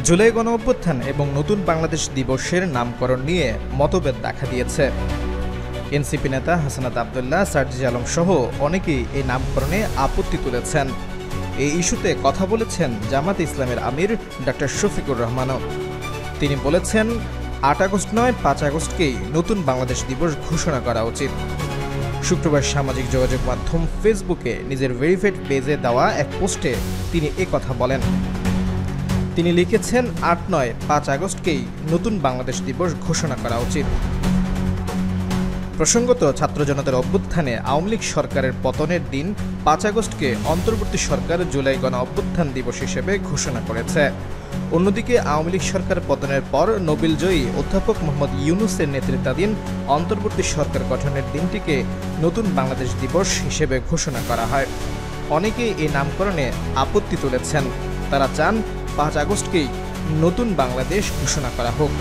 জুলাই গণঅভ্যুত্থান এবং নতুন বাংলাদেশ দিবসের নামকরণ নিয়ে মতভেদ দেখা দিয়েছে। এনসিপি নেতা হাসনাত আবদুল্লাহ, সার্জিস আলম সহ অনেকেই এই নামকরণে আপত্তি তুলেছেন। এই ইস্যুতে কথা বলেছেন জামাত ইসলামের আমির ডক্টর শফিকুর রহমানও। তিনি বলেছেন, ৮ আগস্ট নয় ৫ আগস্টকেই নতুন বাংলাদেশ দিবস ঘোষণা করা উচিত। শুক্রবার সামাজিক যোগাযোগ মাধ্যম ফেসবুকে নিজের ভেরিফাইড পেজে দেওয়া এক পোস্টে তিনি কথা বলেন। তিনি লিখেছেন, ৮ নয় ৫ আগস্টকেই নতুন বাংলাদেশ দিবস ঘোষণা করা উচিত। প্রসঙ্গত, ছাত্র জনতার অভ্যুত্থানে আওয়ামী লীগ সরকারের পতনের দিন ৫ আগস্টকে অন্তর্বর্তী সরকার জুলাই গণঅভ্যুত্থান দিবস হিসেবে ঘোষণা করেছে। অন্যদিকে আওয়ামী লীগ সরকার পতনের পর নোবেলজয়ী অধ্যাপক মোহাম্মদ ইউনূসের নেতৃত্বাধীন অন্তর্বর্তী সরকার গঠনের দিনটিকে নতুন বাংলাদেশ দিবস হিসেবে ঘোষণা করা হয়। অনেকেই এই নামকরণে আপত্তি তুলেছেন। তারা চান ৫ আগস্টকেই নতুন বাংলাদেশ ঘোষণা করা হোক।